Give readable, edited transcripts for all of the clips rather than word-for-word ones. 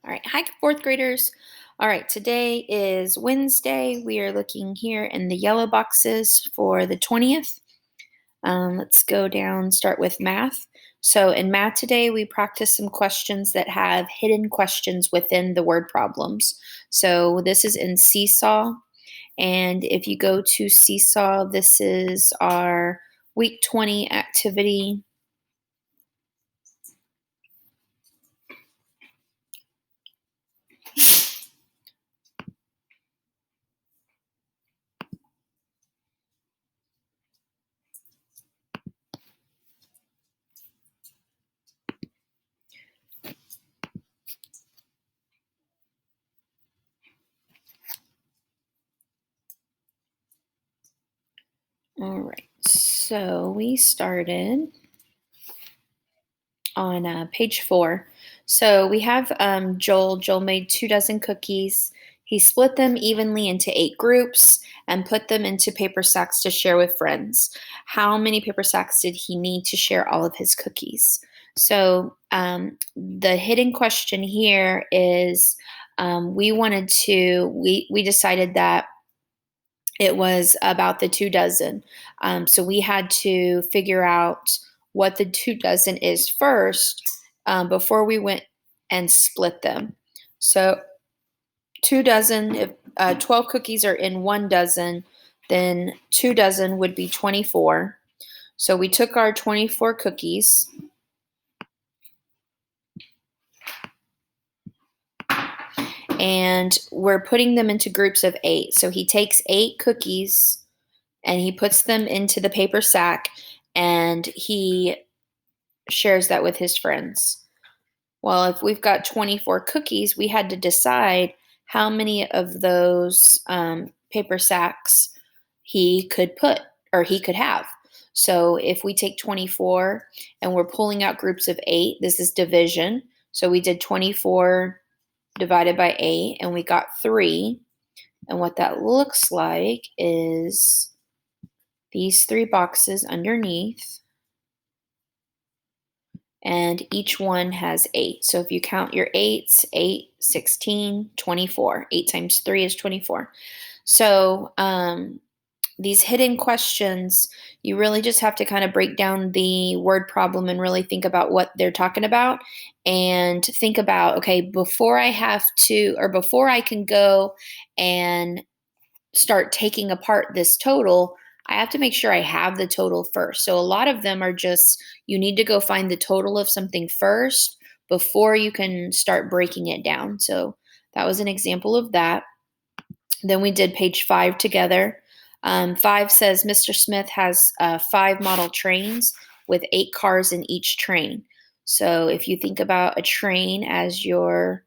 All right, hi, fourth graders. All right, today is Wednesday. We are looking here in the yellow boxes for the 20th. Let's go down, start with math. So, in math today, we practice some questions that have hidden questions within the word problems. So, this is in Seesaw. And if you go to Seesaw, this is our week 20 activity. All right, so we started on page 4. So we have Joel. Joel made 2 dozen cookies. He split them evenly into 8 groups and put them into paper sacks to share with friends. How many paper sacks did he need to share all of his cookies? So the hidden question here is we decided that it was about the 2 dozen. So we had to figure out what the 2 dozen is first before we went and split them. So 2 dozen, if 12 cookies are in 1 dozen, then 2 dozen would be 24. So we took our 24 cookies and we're putting them into groups of 8. So he takes 8 cookies and he puts them into the paper sack and he shares that with his friends. Well, if we've got 24 cookies, we had to decide how many of those paper sacks he could put or he could have. So if we take 24 and we're pulling out groups of 8, this is division. So we did 24 divided by 8 and we got 3. And what that looks like is these 3 boxes underneath, and each one has 8. So if you count your 8s, 8, 16, 24. 8 times 3 is 24. So these hidden questions, you really just have to kind of break down the word problem and really think about what they're talking about and think about, okay, before I can go and start taking apart this total, I have to make sure I have the total first. So a lot of them are just you need to go find the total of something first before you can start breaking it down. So that was an example of that. Then we did page 5 together. 5 says Mr. Smith has 5 model trains with 8 cars in each train. So if you think about a train as your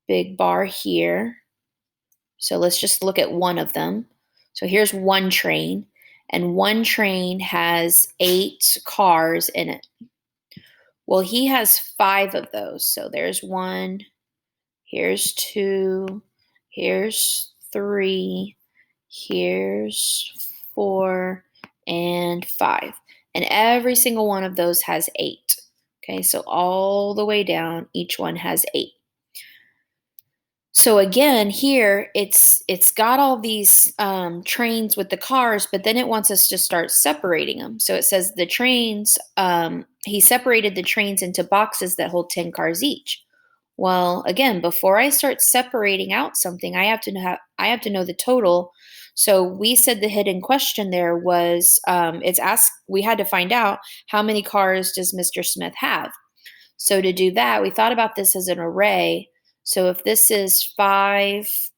big bar here, so let's just look at one of them. So here's one train, and one train has 8 cars in it. Well, he has 5 of those. So there's 1, here's 2, here's 3, here's 4, and 5. And every single one of those has 8. Okay, so all the way down, each one has 8. So again, here it's got all these trains with the cars, but then it wants us to start separating them. So it says the trains. He separated the trains into boxes that hold 10 cars each. Well, again, before I start separating out something, I have to know the total. So we said the hidden question there was it's asked. We had to find out how many cars does Mr. Smith have. So to do that, we thought about this as an array. So if this is 5,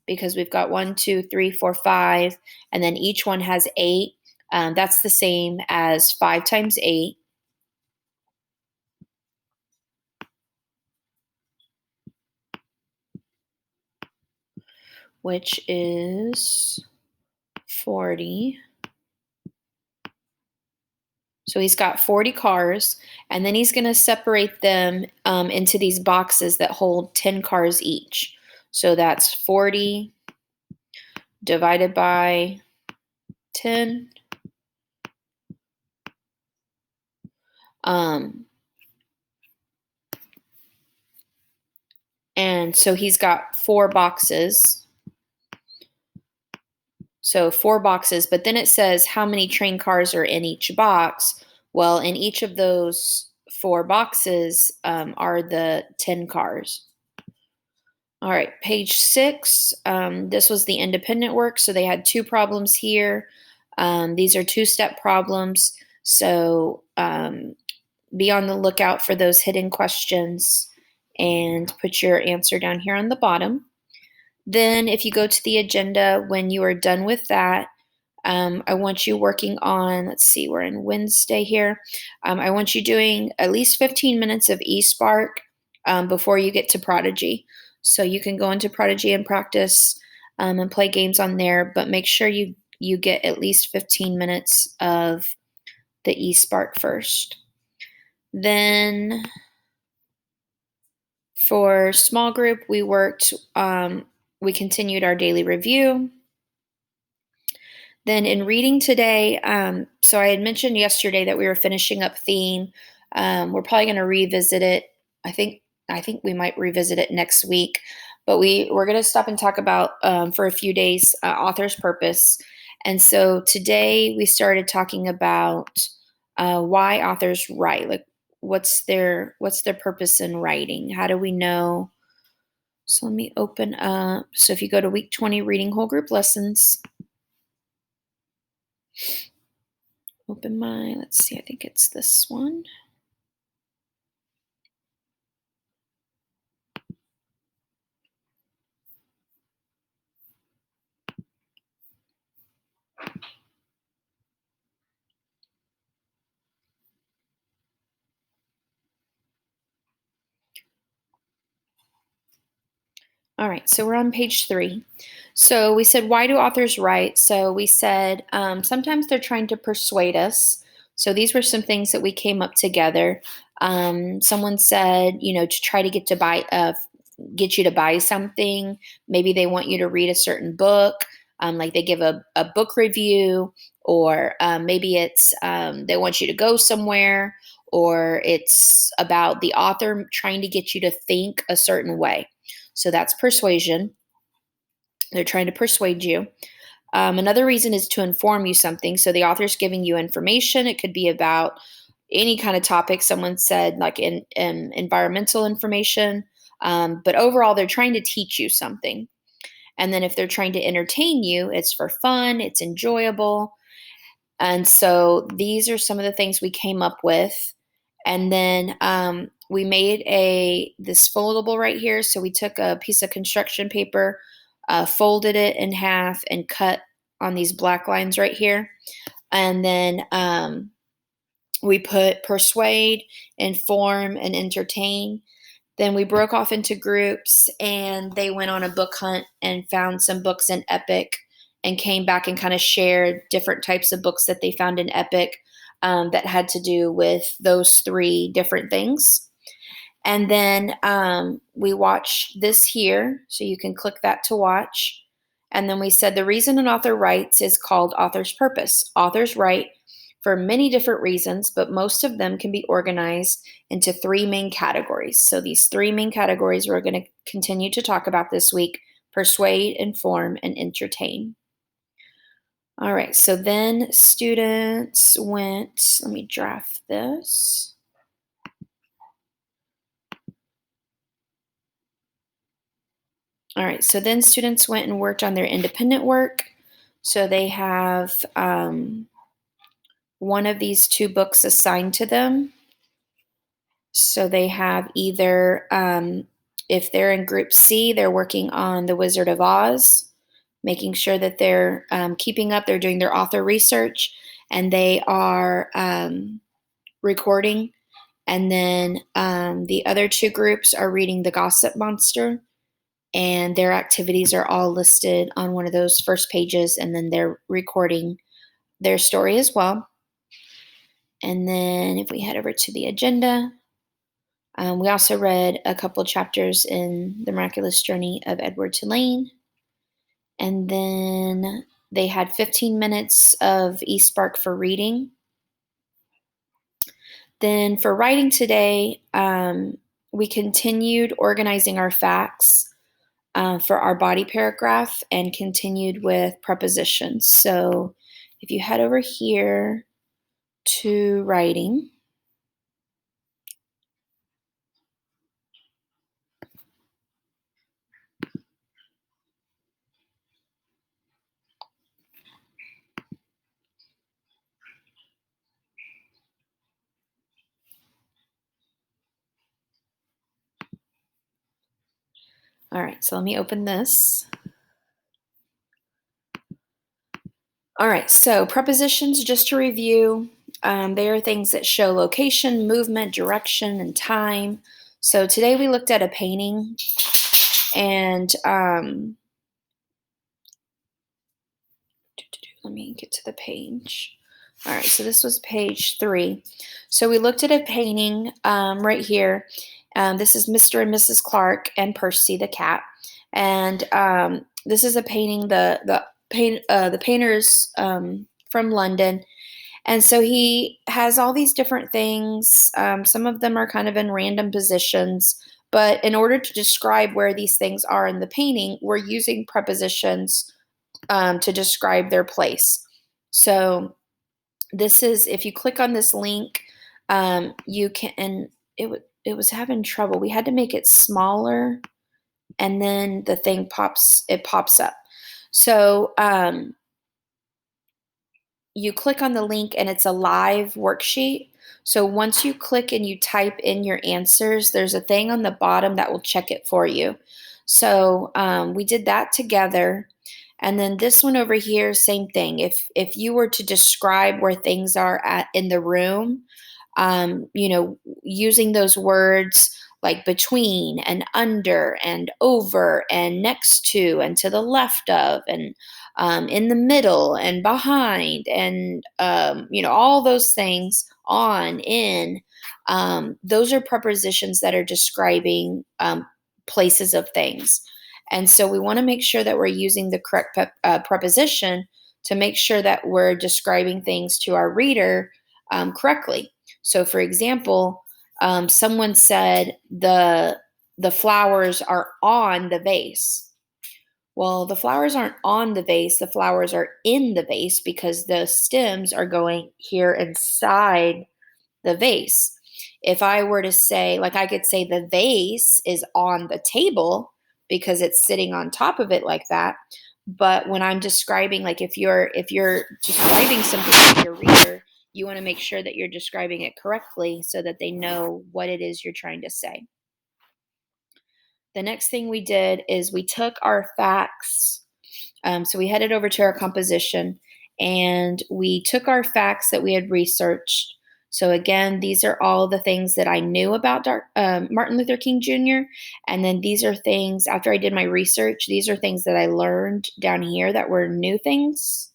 because we've got 1, 2, 3, 4, 5, and then each one has 8, that's the same as 5 times 8. Which is 40. So he's got 40 cars, and then he's going to separate them into these boxes that hold 10 cars each. So that's 40 divided by 10. Um, And so he's got 4 boxes. So 4 boxes, but then it says how many train cars are in each box. Well, in each of those 4 boxes are the 10 cars. All right, page 6. This was the independent work. So they had 2 problems here. These are 2-step problems. So be on the lookout for those hidden questions and put your answer down here on the bottom. Then if you go to the agenda, when you are done with that, I want you working on, let's see, we're in Wednesday here. I want you doing at least 15 minutes of eSpark before you get to Prodigy. So you can go into Prodigy and practice and play games on there, but make sure you get at least 15 minutes of the eSpark first. Then for small group, we continued our daily review. Then in reading today, so I had mentioned yesterday that we were finishing up theme. We're probably going to revisit it. I think we might revisit it next week, but we're going to stop and talk about for a few days author's purpose. And so today we started talking about why authors write. Like what's their purpose in writing? How do we know? So let me open up. So if you go to week 20 reading whole group lessons. Open my, let's see, I think it's this one. All right, so we're on page 3. So we said, why do authors write? So we said, sometimes they're trying to persuade us. So these were some things that we came up together. Someone said, to try to get you to buy something. Maybe they want you to read a certain book, like they give a book review, or maybe it's they want you to go somewhere, or it's about the author trying to get you to think a certain way. So that's persuasion. They're trying to persuade you. Another reason is to inform you something. So the author's giving you information. It could be about any kind of topic. Someone said like in environmental information. But overall, they're trying to teach you something. And then if they're trying to entertain you, it's for fun, it's enjoyable. And so these are some of the things we came up with. And then we made this foldable right here. So we took a piece of construction paper, folded it in half, and cut on these black lines right here. And then we put persuade, inform, and entertain. Then we broke off into groups, and they went on a book hunt and found some books in Epic, and came back and kind of shared different types of books that they found in Epic that had to do with those 3 different things. And then we watched this here, so you can click that to watch. And then we said the reason an author writes is called author's purpose. Authors write for many different reasons, but most of them can be organized into 3 main categories. So these 3 main categories we're going to continue to talk about this week: persuade, inform, and entertain. All right, so then students went, let me draft this. All right, so then students went and worked on their independent work. So they have one of these 2 books assigned to them. So they have either, if they're in group C, they're working on The Wizard of Oz, making sure that they're keeping up, they're doing their author research, and they are recording. And then the other 2 groups are reading The Gossip Monster, and their activities are all listed on one of those first pages, and then they're recording their story as well. And then if we head over to the agenda, we also read a couple chapters in The Miraculous Journey of Edward Tulane. And then they had 15 minutes of eSpark for reading. Then for writing today, we continued organizing our facts for our body paragraph and continued with prepositions. So if you head over here to writing, all right, so let me open this. All right, so prepositions, just to review, they are things that show location, movement, direction, and time. So today we looked at a painting, and let me get to the page. All right, so this was page 3. So we looked at a painting right here. This is Mr. and Mrs. Clark and Percy the cat, and this is a painting. The painter's from London, and so he has all these different things. Some of them are kind of in random positions, but in order to describe where these things are in the painting, we're using prepositions to describe their place. So this is, if you click on this link, you can, and it was having trouble. We had to make it smaller, and then the thing pops up. So you click on the link and it's a live worksheet. So once you click and you type in your answers, there's a thing on the bottom that will check it for you. So we did that together. And then this one over here, same thing. If you were to describe where things are at in the room, using those words like between and under and over and next to and to the left of and in the middle and behind and all those things, on, in, those are prepositions that are describing places of things. And so we want to make sure that we're using the correct preposition to make sure that we're describing things to our reader correctly. So for example, someone said the flowers are on the vase. Well, the flowers aren't on the vase, the flowers are in the vase because the stems are going here inside the vase. If I were to say, like, I could say the vase is on the table because it's sitting on top of it like that. But when I'm describing, like if you're describing something to your reader, you want to make sure that you're describing it correctly so that they know what it is you're trying to say. The next thing we did is we took our facts. So we headed over to our composition and we took our facts that we had researched. So again, these are all the things that I knew about Martin Luther King Jr. And then these are things, after I did my research, these are things that I learned down here that were new things.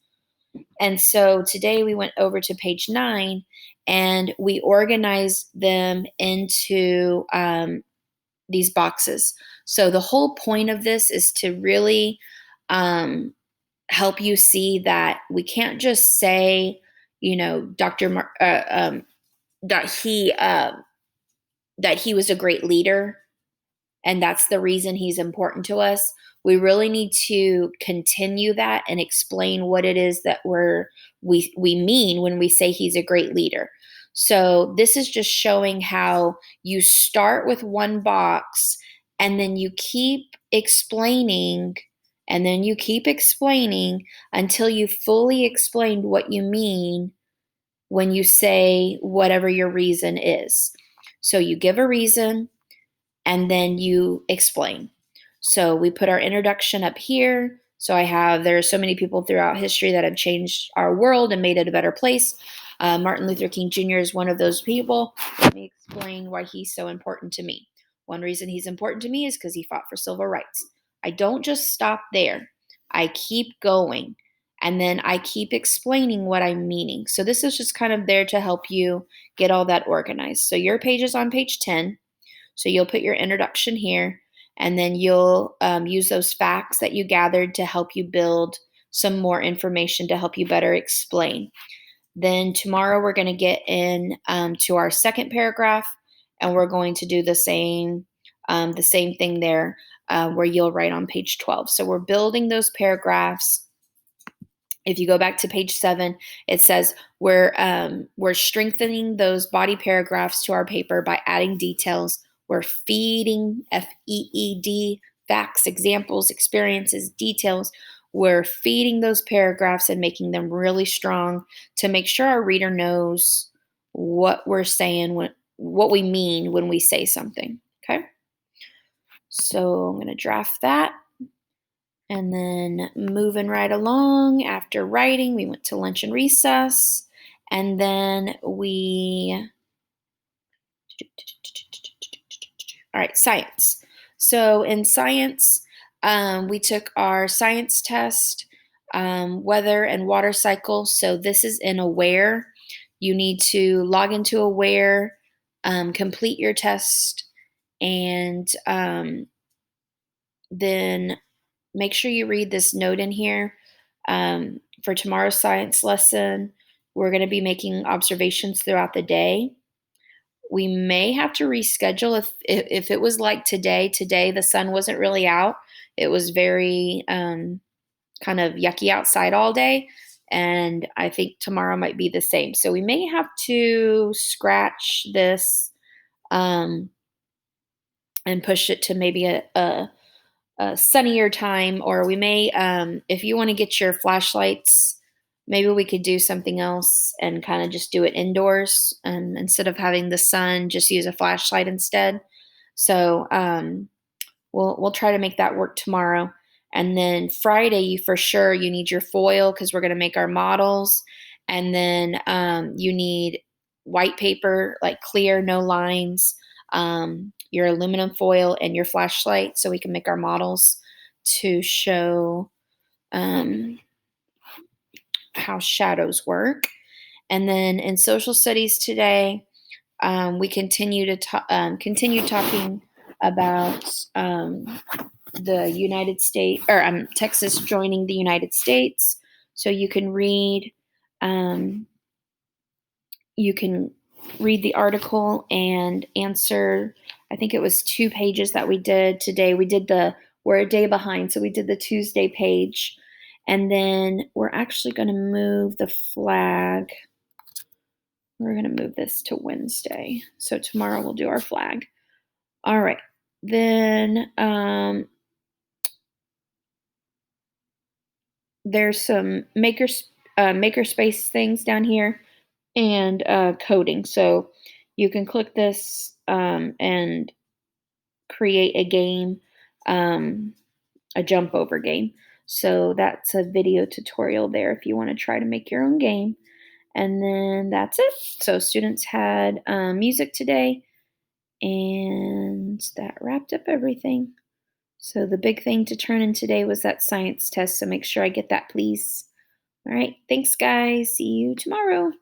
And so today we went over to page 9 and we organized them into these boxes. So the whole point of this is to really help you see that we can't just say, that he was a great leader and that's the reason he's important to us. We really need to continue that and explain what it is that we mean when we say he's a great leader. So this is just showing how you start with one box and then you keep explaining and then you keep explaining until you fully explained what you mean when you say whatever your reason is. So you give a reason and then you explain. So we put our introduction up here. So there are so many people throughout history that have changed our world and made it a better place. Martin Luther King Jr. is one of those people. Let me explain why he's so important to me. One reason he's important to me is because he fought for civil rights. I don't just stop there. I keep going. And then I keep explaining what I'm meaning. So this is just kind of there to help you get all that organized. So your page is on page 10. So you'll put your introduction here, and then you'll use those facts that you gathered to help you build some more information to help you better explain. Then tomorrow we're going to get in to our second paragraph, and we're going to do the same thing there, where you'll write on page 12. So we're building those paragraphs. If you go back to page 7, it says we're strengthening those body paragraphs to our paper by adding details. We're feeding, FEED, facts, examples, experiences, details. We're feeding those paragraphs and making them really strong to make sure our reader knows what we're saying, what we mean when we say something. Okay. So I'm going to draft that. And then moving right along, after writing, we went to lunch and recess. And then all right, science. So in science, we took our science test, weather and water cycle. So this is in Aware. You need to log into Aware, complete your test, and then make sure you read this note in here. For tomorrow's science lesson, we're going to be making observations throughout the day. We may have to reschedule if it was like today. Today the sun wasn't really out. It was very kind of yucky outside all day, and I think tomorrow might be the same. So we may have to scratch this and push it to maybe a sunnier time, or we may, if you want to get your flashlights, maybe we could do something else and kind of just do it indoors, and instead of having the sun, just use a flashlight instead. So we'll try to make that work tomorrow. And then Friday, you need your foil because we're going to make our models. And then you need white paper, like clear, no lines, your aluminum foil, and your flashlight so we can make our models to show how shadows work. And then in social studies today, we continue talking about the United States, or Texas joining the United States. So you can read the article and answer. I think it was 2 pages that we did today. We're a day behind, so we did the Tuesday page. And then we're actually going to move the flag. We're going to move this to Wednesday. So tomorrow we'll do our flag. All right. Then there's some makerspace things down here, and coding. So you can click this and create a game, a jump over game. So that's a video tutorial there if you want to try to make your own game. And then that's it. So students had music today, and that wrapped up everything. So the big thing to turn in today was that science test. So make sure I get that, please. All right. Thanks, guys. See you tomorrow.